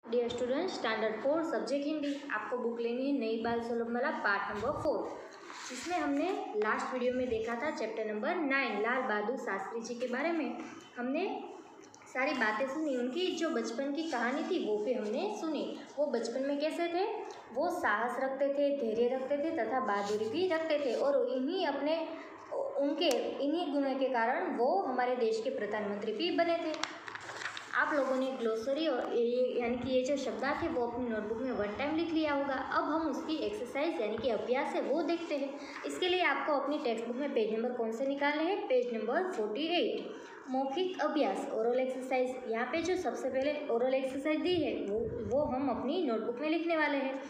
Dear student, standard 4 subject Hindi. आपको book लेनी है नई बाल सुलभमाला पार्ट नंबर 4, जिसमें हमने लास्ट वीडियो में देखा था चैप्टर नंबर 9 लाल बहादुर शास्त्री जी के बारे में। हमने सारी बातें सुनी, उनकी जो बचपन की कहानी थी वो भी हमने सुनी। वो बचपन में कैसे थे, वो साहस रखते थे, धैर्य रखते थे तथा बहादुरी भी रखते थे, और इन्हीं गुणों के कारण वो हमारे देश के प्रधानमंत्री भी बने थे। आप लोगों ने ग्लोसरी और यानी कि ये जो शब्द थे वो अपनी नोटबुक में 1 टाइम लिख लिया होगा। अब हम उसकी एक्सरसाइज यानी कि अभ्यास है वो देखते हैं। इसके लिए आपको अपनी टेक्स्ट बुक में पेज नंबर कौन से निकालने हैं, पेज नंबर 48, मौखिक अभ्यास ओरल एक्सरसाइज। यहाँ पे जो सबसे पहले ओरल एक्सरसाइज दी है वो हम अपनी नोटबुक में लिखने वाले हैं।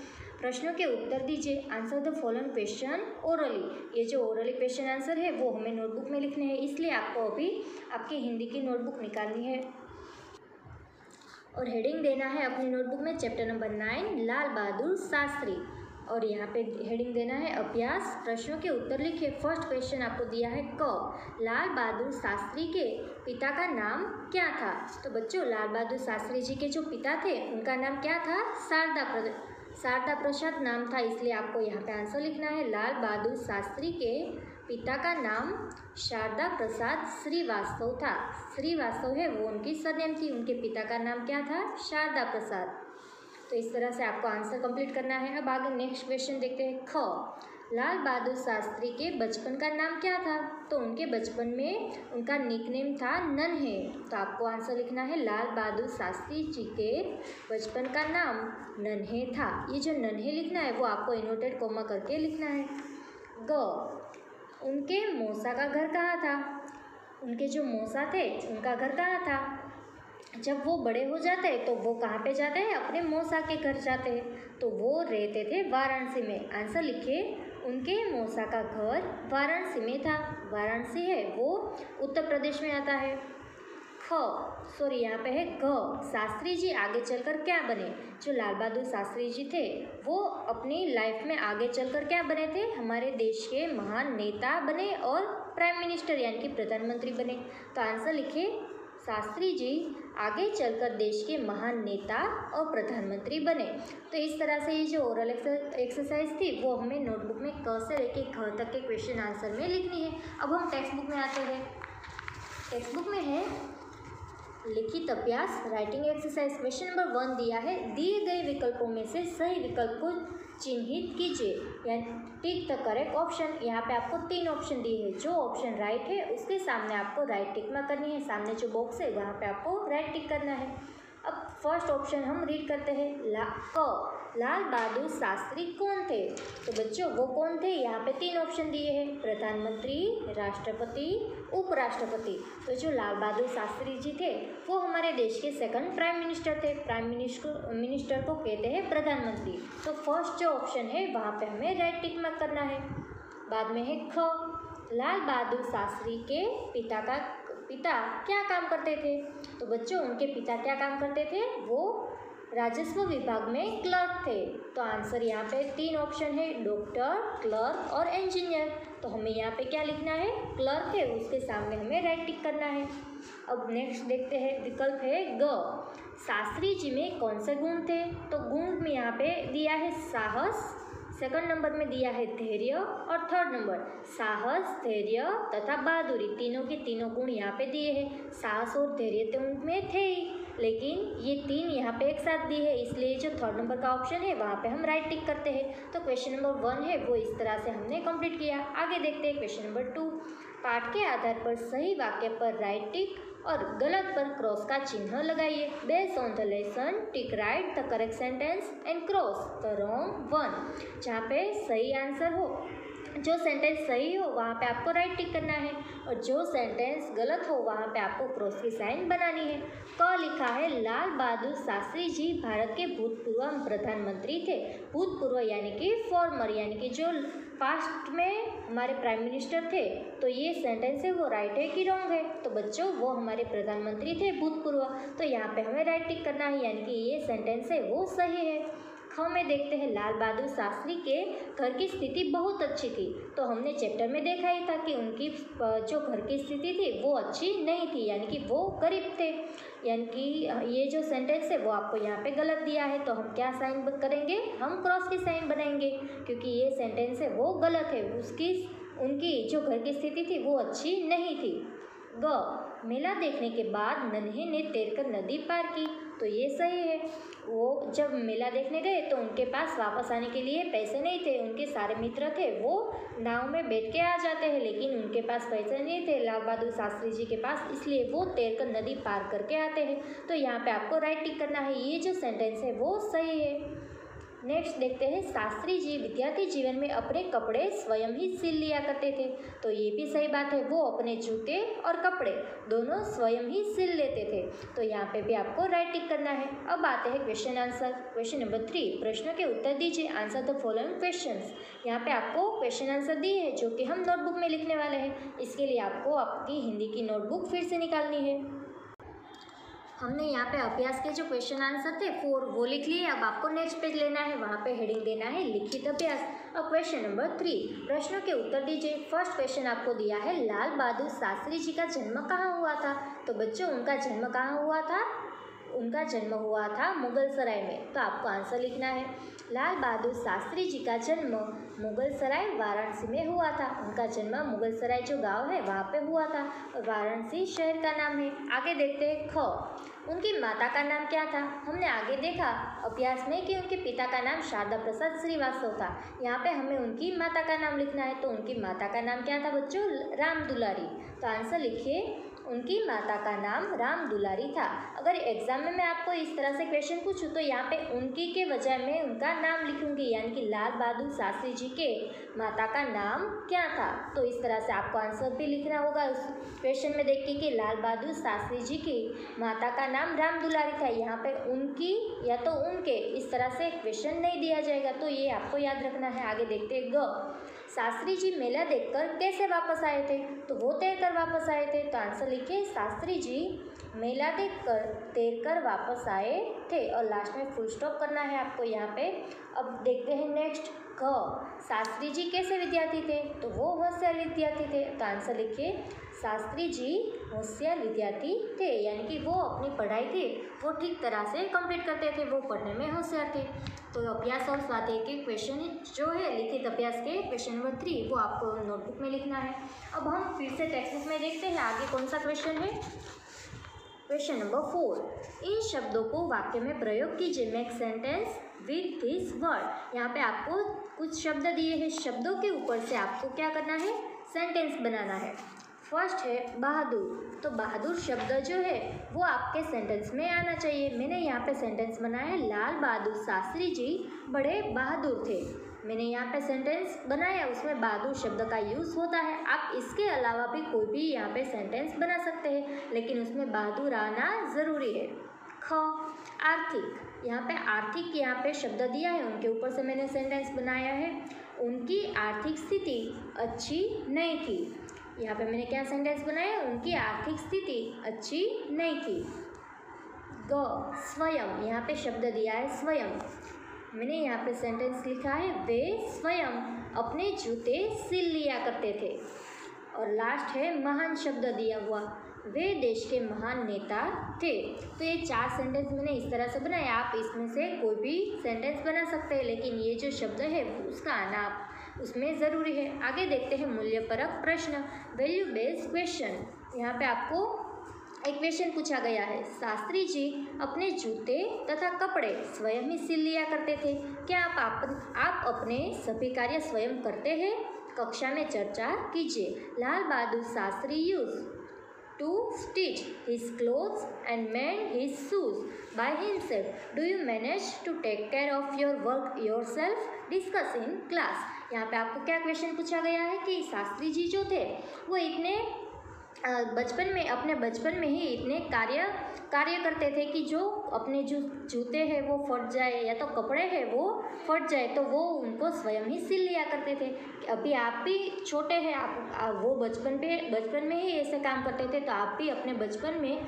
प्रश्नों के उत्तर दीजिए, answer the following question orally. ये जो ओरली क्वेश्चन आंसर है वो हमें नोटबुक में लिखने हैं, इसलिए आपको अभी आपकी हिंदी की नोटबुक निकालनी है और हेडिंग देना है अपनी नोटबुक में चैप्टर नंबर 9 लाल बहादुर शास्त्री, और यहाँ पे हेडिंग देना है अभ्यास। प्रश्नों के उत्तर लिखिए। फर्स्ट क्वेश्चन आपको दिया है क, लाल बहादुर शास्त्री के पिता का नाम क्या था। तो बच्चों, लाल बहादुर शास्त्री जी के जो पिता थे उनका नाम क्या था, शारदा प्रसाद नाम था, इसलिए आपको यहाँ पे आंसर लिखना है। लाल बहादुर शास्त्री के पिता का नाम शारदा प्रसाद श्रीवास्तव था। श्रीवास्तव है वो उनकी सरनेम थी, उनके पिता का नाम क्या था, शारदा प्रसाद। तो इस तरह से आपको आंसर कंप्लीट करना है। अब आगे नेक्स्ट क्वेश्चन देखते हैं। ख, लाल बहादुर शास्त्री के बचपन का नाम क्या था। तो उनके बचपन में उनका निकनेम था नन्हे। तो आपको आंसर लिखना है, लाल बहादुर शास्त्री जी के बचपन का नाम नन्हे था। ये जो नन्हे लिखना है वो आपको इनवर्टेड कोमा करके लिखना है। ग, उनके मौसा का घर कहाँ था। उनके जो मौसा थे उनका घर कहाँ था। जब वो बड़े हो जाते हैं तो वो कहाँ पे जाते हैं, अपने मौसा के घर जाते हैं। तो वो रहते थे वाराणसी में। आंसर लिखिए, उनके मौसा का घर वाराणसी में था। वाराणसी है वो उत्तर प्रदेश में आता है। यहाँ पे है घ, शास्त्री जी आगे चलकर क्या बने। जो लाल बहादुर शास्त्री जी थे वो अपनी लाइफ में आगे चलकर क्या बने थे, हमारे देश के महान नेता बने और प्राइम मिनिस्टर यानी कि प्रधानमंत्री बने। तो आंसर लिखिए, शास्त्री जी आगे चलकर देश के महान नेता और प्रधानमंत्री बने। तो इस तरह से ये जो ओरल एक्सरसाइज थी वो हमें नोटबुक में क से लेके ख तक के क्वेश्चन आंसर में लिखनी है। अब हम टेक्स्ट बुक में आते हैं। टेक्स्ट बुक में है लिखित अभ्यास राइटिंग एक्सरसाइज। क्वेश्चन नंबर 1 दिया है, दिए गए विकल्पों में से सही विकल्प को चिन्हित कीजिए, यानी टिक द करेक्ट ऑप्शन। यहाँ पे आपको 3 ऑप्शन दिए हैं। जो ऑप्शन राइट है उसके सामने आपको राइट टिक मार्क करनी है। सामने जो बॉक्स है वहाँ पे आपको राइट टिक करना है। अब फर्स्ट ऑप्शन हम रीड करते हैं। लाल बहादुर शास्त्री कौन थे। तो बच्चों वो कौन थे, यहाँ पे 3 ऑप्शन दिए हैं, प्रधानमंत्री, राष्ट्रपति, उपराष्ट्रपति। तो जो लाल बहादुर शास्त्री जी थे वो हमारे देश के सेकंड प्राइम मिनिस्टर थे। प्राइम मिनिस्टर को कहते हैं प्रधानमंत्री। तो फर्स्ट जो ऑप्शन है वहाँ पे हमें राइट टिक मार्क करना है। बाद में है ख, लाल बहादुर शास्त्री के पिता क्या काम करते थे। तो बच्चों उनके पिता क्या काम करते थे, वो राजस्व विभाग में क्लर्क थे। तो आंसर यहाँ पे 3 ऑप्शन है, डॉक्टर, क्लर्क और इंजीनियर। तो हमें यहाँ पे क्या लिखना है, क्लर्क है, उसके सामने हमें राइट टिक करना है। अब नेक्स्ट देखते हैं, विकल्प है ग, शास्त्री जी में कौन से गुण थे। तो गुण में यहाँ पे दिया है साहस, सेकंड नंबर में दिया है धैर्य, और थर्ड नंबर साहस, धैर्य तथा बहादुरी। तीनों के तीनों गुण यहाँ पे दिए हैं। साहस और धैर्य तो उनमें थे ही, लेकिन ये 3 यहाँ पे एक साथ दी है, इसलिए जो थर्ड नंबर का ऑप्शन है वहाँ पे हम राइट टिक करते हैं। तो क्वेश्चन नंबर 1 है वो इस तरह से हमने कंप्लीट किया। आगे देखते हैं क्वेश्चन नंबर 2। पाठ के आधार पर सही वाक्य पर राइट टिक और गलत पर क्रॉस का चिन्ह लगाइए। Based on the lesson tick right the correct sentence and cross the wrong one. जहाँ पे सही आंसर हो, जो सेंटेंस सही हो वहाँ पे आपको राइट टिक करना है, और जो सेंटेंस गलत हो वहाँ पे आपको क्रॉस की साइन बनानी है। क लिखा है, लाल बहादुर शास्त्री जी भारत के भूतपूर्व प्रधानमंत्री थे। भूतपूर्व यानी कि फॉर्मर, यानी कि जो पास्ट में हमारे प्राइम मिनिस्टर थे। तो ये सेंटेंस है वो राइट है कि रॉन्ग है। तो बच्चों वो हमारे प्रधानमंत्री थे भूतपूर्व, तो यहाँ पे हमें राइट टिक करना है, यानी कि ये सेंटेंस है वो सही है। ख में देखते हैं लाल बहादुर शास्त्री के घर की स्थिति बहुत अच्छी थी। तो हमने चैप्टर में देखा ही था कि उनकी जो घर की स्थिति थी वो अच्छी नहीं थी, यानी कि वो गरीब थे। यानी कि ये जो सेंटेंस है वो आपको यहाँ पे गलत दिया है, तो हम क्या साइन करेंगे, हम क्रॉस की साइन बनाएंगे, क्योंकि ये सेंटेंस है वो गलत है। उनकी जो घर की स्थिति थी वो अच्छी नहीं थी। ग मेला देखने के बाद नन्हे ने तैरकर नदी पार की। तो ये सही है। वो जब मेला देखने गए तो उनके पास वापस आने के लिए पैसे नहीं थे। उनके सारे मित्र थे वो नाव में बैठ के आ जाते हैं, लेकिन उनके पास पैसे नहीं थे लाल बहादुर शास्त्री जी के पास, इसलिए वो तैरकर नदी पार करके आते हैं। तो यहाँ पे आपको राइट टिक करना है, ये जो सेंटेंस है वो सही है। नेक्स्ट देखते हैं, शास्त्री जी विद्यार्थी जीवन में अपने कपड़े स्वयं ही सिल लिया करते थे। तो ये भी सही बात है, वो अपने जूते और कपड़े दोनों स्वयं ही सिल लेते थे। तो यहाँ पे भी आपको राइट टिक करना है। अब आते हैं क्वेश्चन आंसर। क्वेश्चन नंबर 3, प्रश्न के उत्तर दीजिए, आंसर द फॉलोइंग क्वेश्चंस। यहाँ पे आपको क्वेश्चन आंसर दिए हैं जो कि हम नोटबुक में लिखने वाले हैं। इसके लिए आपको आपकी हिंदी की नोटबुक फिर से निकालनी है। हमने यहाँ पे अभ्यास के जो क्वेश्चन आंसर थे 4 वो लिख लिए। अब आपको नेक्स्ट पेज लेना है, वहाँ पे हेडिंग देना है लिखित अभ्यास। अब क्वेश्चन नंबर 3, प्रश्नों के उत्तर दीजिए। फर्स्ट क्वेश्चन आपको दिया है, लाल बहादुर शास्त्री जी का जन्म कहाँ हुआ था। तो बच्चों उनका जन्म कहाँ हुआ था, उनका जन्म हुआ था मुगलसराय में। तो आपको आंसर लिखना है, लाल बहादुर शास्त्री जी का जन्म मुगलसराय वाराणसी में हुआ था। उनका जन्म मुगलसराय जो गांव है वहाँ पे हुआ था, और वाराणसी शहर का नाम है। आगे देखते हैं ख, उनकी माता का नाम क्या था। हमने आगे देखा अभ्यास में कि उनके पिता का नाम शारदा प्रसाद श्रीवास्तव था। यहाँ पे हमें उनकी माता का नाम लिखना है। तो उनकी माता का नाम क्या था बच्चों, राम दुलारी। तो आंसर लिखिए, उनकी माता का नाम राम दुलारी था। अगर एग्जाम में मैं आपको इस तरह से क्वेश्चन पूछूं तो यहाँ पे उनकी के बजाय मैं उनका नाम लिखूंगी, यानी कि लाल बहादुर शास्त्री जी के माता का नाम क्या था। तो इस तरह से आपको आंसर भी लिखना होगा उस क्वेश्चन में देख के कि लाल बहादुर शास्त्री जी की माता का नाम राम दुलारी था। यहाँ पे उनकी या तो उनके इस तरह से क्वेश्चन नहीं दिया जाएगा, तो ये आपको याद रखना है। आगे देखते हैं ग, शास्त्री जी मेला देखकर कैसे वापस आए थे। तो वो तैरकर वापस आए थे। तो आंसर लिखिए, शास्त्री जी मेला देखकर तैरकर वापस आए थे, और लास्ट में फुल स्टॉप करना है आपको यहाँ पे। अब देखते हैं नेक्स्ट ग, शास्त्री जी कैसे विद्यार्थी थे। तो वो होशियार विद्यार्थी थे। तो आंसर लिखिए, शास्त्री जी होशियार विद्यार्थी थे, यानी कि वो अपनी पढ़ाई थी वो ठीक तरह से कंप्लीट करते थे, वो पढ़ने में होशियार थे। तो अभ्यास और स्वाध्याय के क्वेश्चन जो है लिखित अभ्यास के क्वेश्चन नंबर 3 वो आपको नोटबुक में लिखना है। अब हम फिर से टेक्स्ट बुक में देखते हैं आगे कौन सा क्वेश्चन है। क्वेश्चन नंबर 4, इन शब्दों को वाक्य में प्रयोग कीजिए। Make sentence with this word. यहाँ पे आपको कुछ शब्द दिए हैं, शब्दों के ऊपर से आपको क्या करना है, सेंटेंस बनाना है। फर्स्ट है बहादुर। तो बहादुर शब्द जो है वो आपके सेंटेंस में आना चाहिए। मैंने यहाँ पे सेंटेंस बनाया है, लाल बहादुर शास्त्री जी बड़े बहादुर थे। मैंने यहाँ पे सेंटेंस बनाया, उसमें बहादुर शब्द का यूज़ होता है। आप इसके अलावा भी कोई भी यहाँ पे सेंटेंस बना सकते हैं, लेकिन उसमें बहादुर आना ज़रूरी है। ख, आर्थिक। यहाँ पे आर्थिक यहाँ पे शब्द दिया है, उनके ऊपर से मैंने सेंटेंस बनाया है। उनकी आर्थिक स्थिति अच्छी नहीं थी। यहाँ पे मैंने क्या सेंटेंस बनाया, उनकी आर्थिक स्थिति अच्छी नहीं थी। ग, स्वयं। यहाँ पे शब्द दिया है स्वयं। मैंने यहाँ पे सेंटेंस लिखा है, वे स्वयं अपने जूते सिल लिया करते थे। और लास्ट है महान शब्द दिया हुआ, वे देश के महान नेता थे। तो ये 4 सेंटेंस मैंने इस तरह से बनाए। आप इसमें से कोई भी सेंटेंस बना सकते हैं, लेकिन ये जो शब्द है उसका आना उसमें ज़रूरी है। आगे देखते हैं मूल्यपरक प्रश्न, वैल्यू बेस्ड क्वेश्चन। यहाँ पे आपको एक क्वेश्चन पूछा गया है, शास्त्री जी अपने जूते तथा कपड़े स्वयं ही सिल लिया करते थे। क्या आप अपने सभी कार्य स्वयं करते हैं? कक्षा में चर्चा कीजिए। Lal Bahadur Shastri use to stitch his clothes and mend his shoes by himself. Do you manage to take care of your work yourself? Discuss in class. यहाँ पे आपको क्या क्वेश्चन पूछा गया है कि शास्त्री जी जो थे वो इतने अपने बचपन में ही इतने कार्य करते थे कि जो अपने जो जूते हैं वो फट जाए या तो कपड़े हैं वो फट जाए तो वो उनको स्वयं ही सिल लिया करते थे। अभी आप भी छोटे हैं, आप वो बचपन में ही ऐसे काम करते थे, तो आप भी अपने बचपन में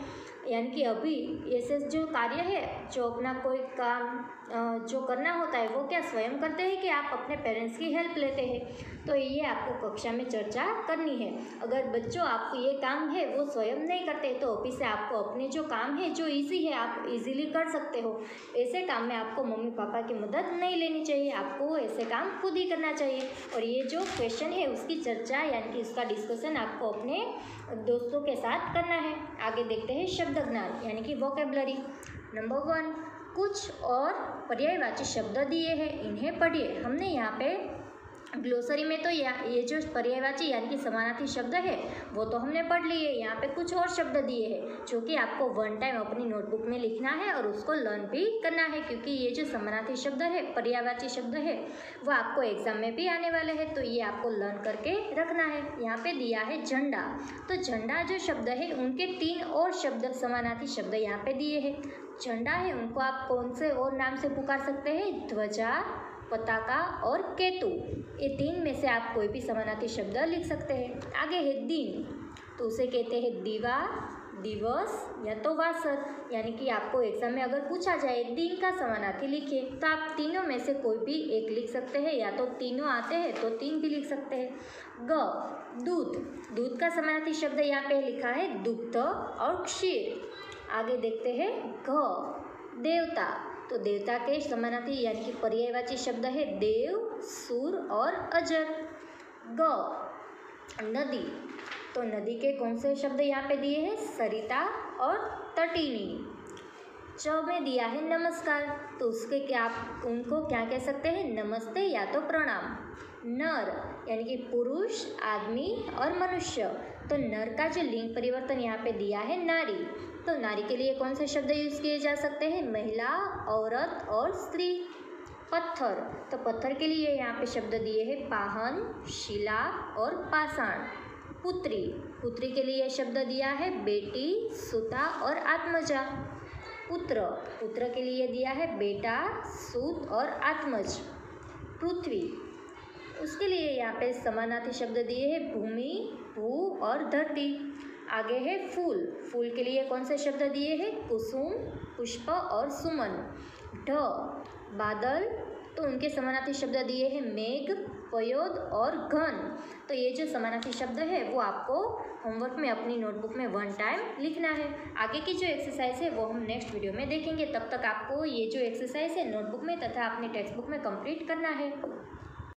यानी कि अभी ऐसे जो कार्य है, जो अपना कोई काम जो करना होता है वो क्या स्वयं करते हैं कि आप अपने पेरेंट्स की हेल्प लेते हैं। तो ये आपको कक्षा में चर्चा करनी है। अगर बच्चों आपको ये काम है वो स्वयं नहीं करते तो अभी से आपको अपने जो काम है जो इजी है आप इजीली कर सकते हो। ऐसे काम में आपको मम्मी पापा की मदद नहीं लेनी चाहिए, आपको ऐसे काम खुद ही करना चाहिए। और ये जो क्वेश्चन है उसकी चर्चा यानी कि उसका डिस्कशन आपको अपने दोस्तों के साथ करना है। आगे देखते हैं शब्द ज्ञान यानी कि वोकेबलरी। नंबर 1, कुछ और पर्यायवाची शब्द दिए हैं, इन्हें पढ़िए। हमने यहाँ पे ग्लोसरी में तो ये जो पर्यायवाची यानी कि समानार्थी शब्द है वो तो हमने पढ़ लिए। यहाँ पे कुछ और शब्द दिए हैं जो कि आपको वन टाइम अपनी नोटबुक में लिखना है और उसको लर्न भी करना है, क्योंकि ये जो समानार्थी शब्द है, पर्यायवाची शब्द है, वो आपको एग्जाम में भी आने वाले हैं, तो ये आपको लर्न करके रखना है। यहाँ पे दिया है झंडा, तो झंडा जो शब्द है उनके 3 और शब्द समानार्थी शब्द यहाँ पे दिए हैं। झंडा है उनको आप कौन से और नाम से पुकार सकते हैं? ध्वजा, पताका और केतु, ये 3 में से आप कोई भी समानार्थी शब्द लिख सकते हैं। आगे है दिन, तो उसे कहते हैं दिवा, दिवस या तो वासर। यानी कि आपको एग्जाम में अगर पूछा जाए दिन का समानार्थी लिखिए तो आप तीनों में से कोई भी एक लिख सकते हैं, या तो तीनों आते हैं तो 3 भी लिख सकते हैं। दूध, दूध का समानार्थी शब्द यहाँ पे लिखा है दुग्ध और क्षीर। आगे देखते हैं देवता, तो देवता के समानार्थी यानी कि पर्यायवाची शब्द है देव, सूर और अजर। नदी, तो नदी के कौन से शब्द यहाँ पे दिए हैं? सरिता और तटिनी। में दिया है नमस्कार, तो उसके क्या आप उनको क्या कह सकते हैं? नमस्ते या तो प्रणाम। नर यानी कि पुरुष, आदमी और मनुष्य, तो नर का जो लिंग परिवर्तन यहाँ पे दिया है नारी, तो नारी के लिए कौन से शब्द यूज किए जा सकते हैं? महिला, औरत और स्त्री। पत्थर, तो पत्थर के लिए यहाँ पे शब्द दिए हैं पाहन, शिला और पाषाण। पुत्री, पुत्री के लिए शब्द दिया है बेटी, सुता और आत्मजा। पुत्र, पुत्र के लिए दिया है बेटा, सूत और आत्मज। पृथ्वी, उसके लिए यहाँ पे समानार्थी शब्द दिए हैं भूमि, भू और धरती। आगे है फूल, फूल के लिए कौन से शब्द दिए हैं? कुसुम, पुष्प और सुमन। बादल, तो उनके समानार्थी शब्द दिए हैं मेघ, पयोद और घन। तो ये जो समानार्थी शब्द है वो आपको होमवर्क में अपनी नोटबुक में 1 टाइम लिखना है। आगे की जो एक्सरसाइज है वो हम नेक्स्ट वीडियो में देखेंगे। तब तक आपको ये जो एक्सरसाइज है नोटबुक में तथा अपनी टेक्स्ट बुक में कंप्लीट करना है।